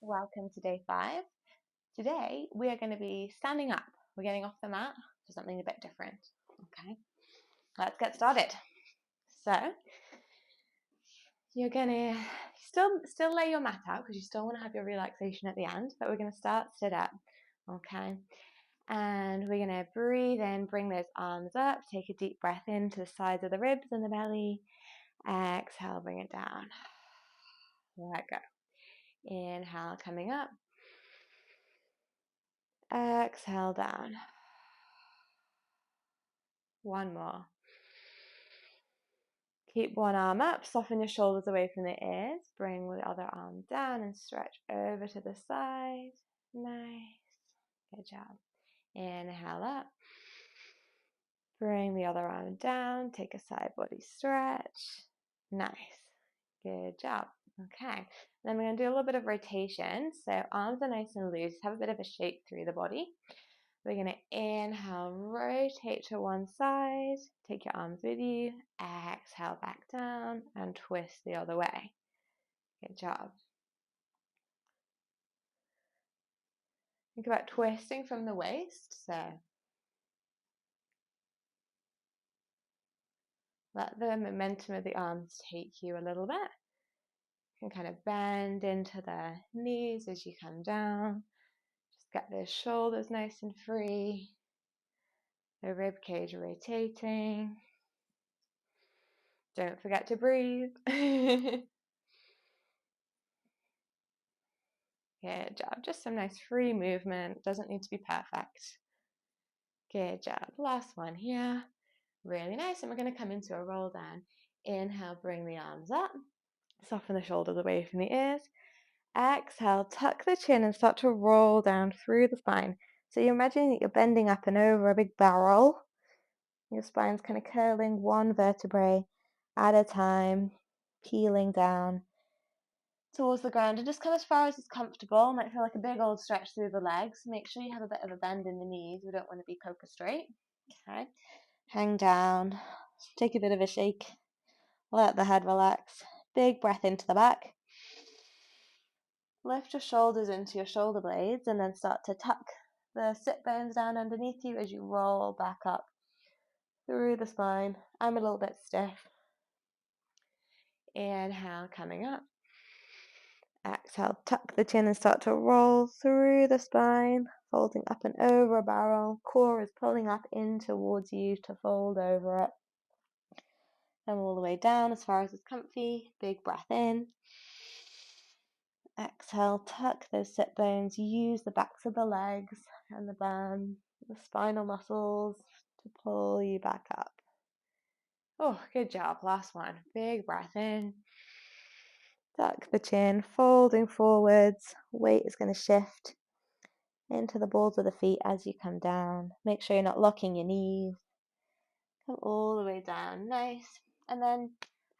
welcome to day 5. Today we are going to be standing up. We're getting off the mat for something a bit different. Okay, let's get started. So you're going to still lay your mat out because you still want to have your relaxation at the end, but we're going to start sit up. Okay, and we're going to breathe in, bring those arms up, take a deep breath into the sides of the ribs and the belly. Exhale, bring it down. Let go. Inhale, coming up. Exhale, down. One more. Keep one arm up, soften your shoulders away from the ears. Bring the other arm down and stretch over to the side. Nice. Good job. Inhale up. Bring the other arm down. Take a side body stretch. Nice. Good job. Okay. Then we're going to do a little bit of rotation. So arms are nice and loose. Have a bit of a shake through the body. We're going to inhale, rotate to one side, take your arms with you, exhale back down and twist the other way. Good job. Think about twisting from the waist, so let the momentum of the arms take you a little bit. You can kind of bend into the knees as you come down. Just get those shoulders nice and free. The rib cage rotating. Don't forget to breathe. Good job. Just some nice free movement. Doesn't need to be perfect. Good job. Last one here. Really nice. And we're going to come into a roll down. Inhale, bring the arms up. Soften the shoulders away from the ears. Exhale, tuck the chin and start to roll down through the spine. So you're imagining that you're bending up and over a big barrel. Your spine's kind of curling one vertebrae at a time, peeling down towards the ground, and just come as far as it's comfortable. Might feel like a big old stretch through the legs. Make sure you have a bit of a bend in the knees. We don't want to be coca straight. Okay, hang down, take a bit of a shake, let the head relax. Big breath into the back. Lift your shoulders into your shoulder blades and then start to tuck the sit bones down underneath you as you roll back up through the spine. I'm a little bit stiff. Inhale, coming up. Exhale, tuck the chin and start to roll through the spine, folding up and over a barrel. Core is pulling up in towards you to fold over it. Then all the way down as far as it's comfy. Big breath in. Exhale, tuck those sit bones. Use the backs of the legs and the spinal muscles to pull you back up. Oh, good job. Last one. Big breath in. Tuck the chin, folding forwards. Weight is going to shift into the balls of the feet as you come down. Make sure you're not locking your knees. Come all the way down. Nice. And then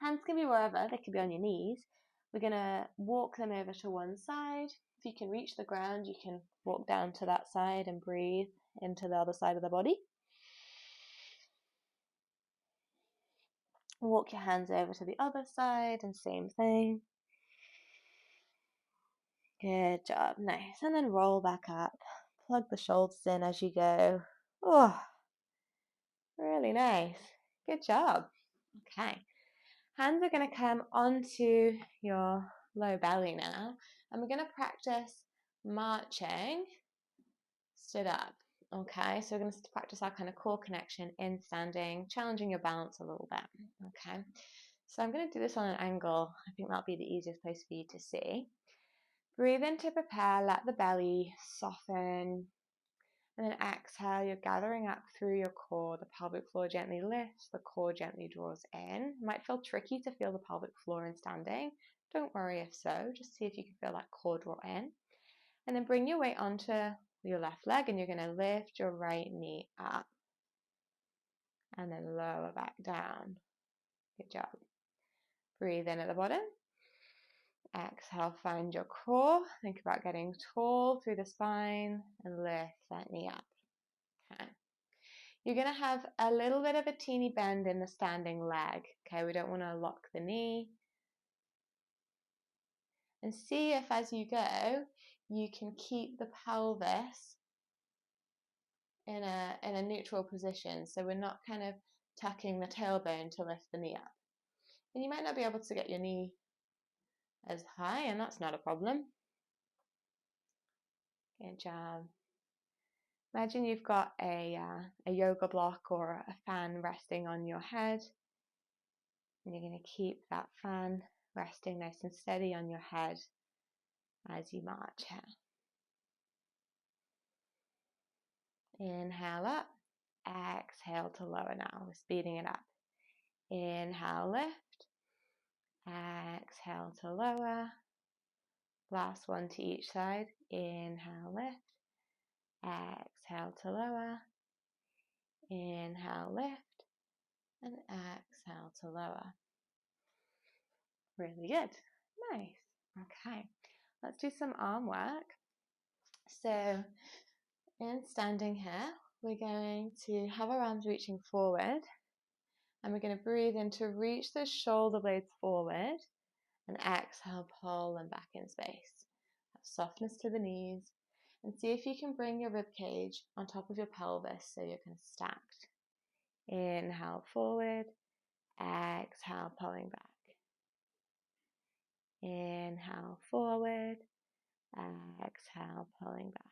hands can be wherever. They could be on your knees. We're going to walk them over to one side. If you can reach the ground, you can walk down to that side and breathe into the other side of the body. Walk your hands over to the other side and same thing. Good job. Nice. And then roll back up. Plug the shoulders in as you go. Oh, really nice. Good job. Okay. Hands are going to come onto your low belly now. And we're going to practice marching stood up. Okay. So we're going to practice our kind of core connection in standing, challenging your balance a little bit. Okay. So I'm going to do this on an angle. I think that'll be the easiest place for you to see. Breathe in to prepare, let the belly soften, and then exhale, you're gathering up through your core. The pelvic floor gently lifts, the core gently draws in. It might feel tricky to feel the pelvic floor in standing. Don't worry if so, just see if you can feel that core draw in. And then bring your weight onto your left leg and you're going to lift your right knee up. And then lower back down. Good job. Breathe in at the bottom. Exhale, find your core. Think about getting tall through the spine and lift that knee up. Okay. You're going to have a little bit of a teeny bend in the standing leg. Okay, we don't want to lock the knee. And see if as you go, you can keep the pelvis in a neutral position. So we're not kind of tucking the tailbone to lift the knee up. And you might not be able to get your knee as high, and that's not a problem. Good job. Imagine you've got a yoga block or a fan resting on your head, and you're going to keep that fan resting nice and steady on your head as you march here. Inhale up, exhale to lower now. We're speeding it up. Inhale, lift, exhale to lower. Last one to each side. Inhale, lift, exhale to lower. Inhale, lift, and exhale to lower. Really good. Nice. Okay, let's do some arm work. So in standing here, we're going to have our arms reaching forward, and we're going to breathe in to reach the shoulder blades forward, and exhale, pull them back in space. Have softness to the knees, and see if you can bring your rib cage on top of your pelvis so you're kind of stacked. Inhale, forward, exhale, pulling back. Inhale, forward, exhale, pulling back.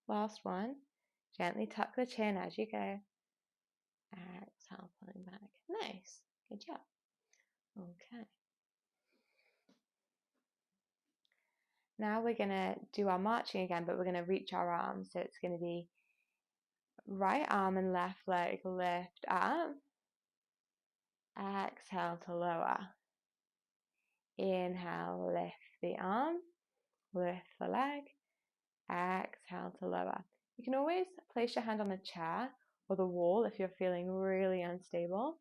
Last one, gently tuck the chin as you go. Exhale, pulling back. Nice, good job. Okay. Now we're going to do our marching again, but we're going to reach our arms. So it's going to be right arm and left leg lift up. Exhale to lower. Inhale, lift the arm, lift the leg. Exhale to lower. You can always place your hand on the chair or the wall if you're feeling really unstable.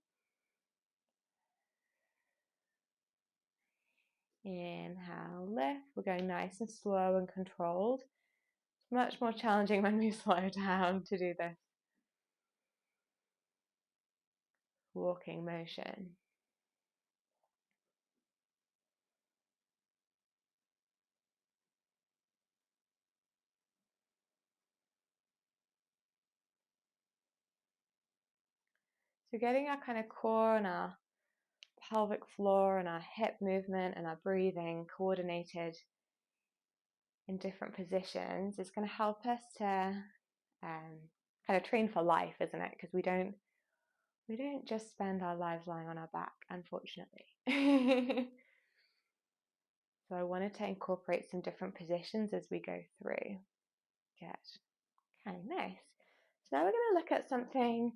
Inhale, lift. We're going nice and slow and controlled. It's much more challenging when we slow down to do this walking motion. So getting our kind of core and our pelvic floor and our hip movement and our breathing coordinated in different positions is going to help us to kind of train for life, isn't it? Because we don't just spend our lives lying on our back, unfortunately. So I wanted to incorporate some different positions as we go through. Good. Okay, nice. So now we're going to look at something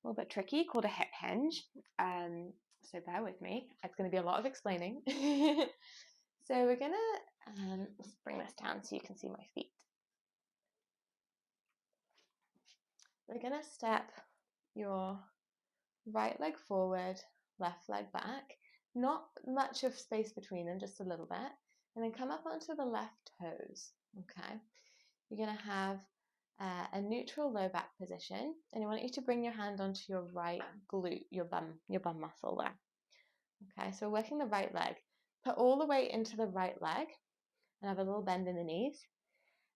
a little bit tricky called a hip hinge. So bear with me. It's going to be a lot of explaining. So we're going to let's bring this down so you can see my feet. We're going to step your right leg forward, left leg back. Not much of space between them, just a little bit. And then come up onto the left toes. Okay. You're going to have a neutral low back position, and I want you to bring your hand onto your right glute, your bum muscle there. Okay, so we're working the right leg. Put all the weight into the right leg and have a little bend in the knees.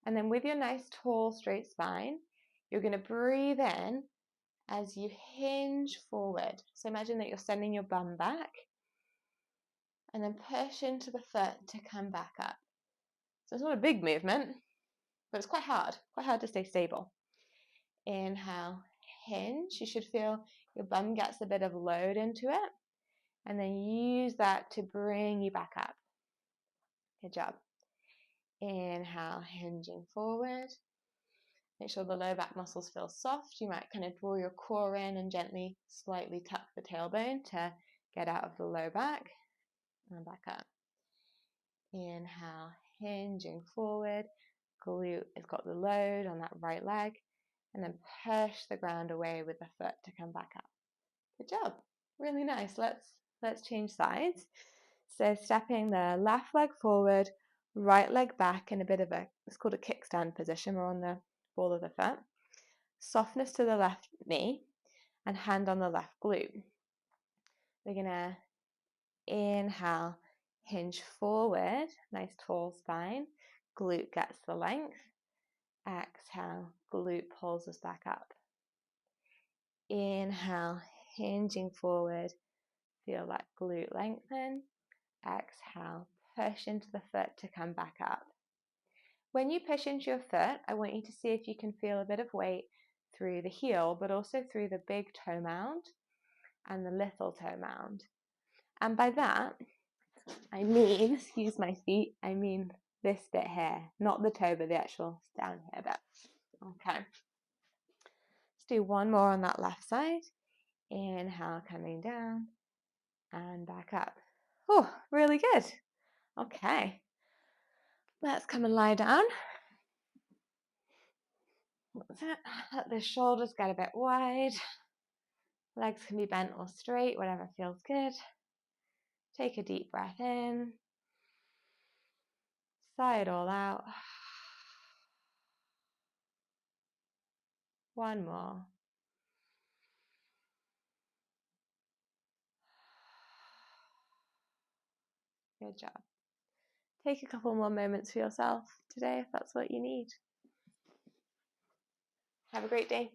And then with your nice tall straight spine, you're going to breathe in as you hinge forward. So imagine that you're sending your bum back and then push into the foot to come back up. So it's not a big movement, but it's quite hard to stay stable. Inhale, hinge. You should feel your bum gets a bit of load into it, and then use that to bring you back up. Good job. Inhale, hinging forward. Make sure the low back muscles feel soft. You might kind of draw your core in and gently slightly tuck the tailbone to get out of the low back and back up. Inhale, hinging forward. Glute has got the load on that right leg, and then push the ground away with the foot to come back up. Good job. Really nice. Let's change sides. So stepping the left leg forward, right leg back in a bit of it's called a kickstand position. We're on the ball of the foot. Softness to the left knee and hand on the left glute. We're going to inhale, Hinge forward, nice tall spine. Glute gets the length. Exhale, glute pulls us back up. Inhale, hinging forward. Feel that glute lengthen. Exhale, push into the foot to come back up. When you push into your foot, I want you to see if you can feel a bit of weight through the heel, but also through the big toe mound and the little toe mound. And by that, I mean, excuse my feet, I mean this bit here, not the toe, but the actual down here bit. Okay. Let's do one more on that left side. Inhale, coming down and back up. Oh, really good. Okay. Let's come and lie down. That's it. Let the shoulders get a bit wide. Legs can be bent or straight, whatever feels good. Take a deep breath in. Sigh it all out. One more. Good job. Take a couple more moments for yourself today if that's what you need. Have a great day.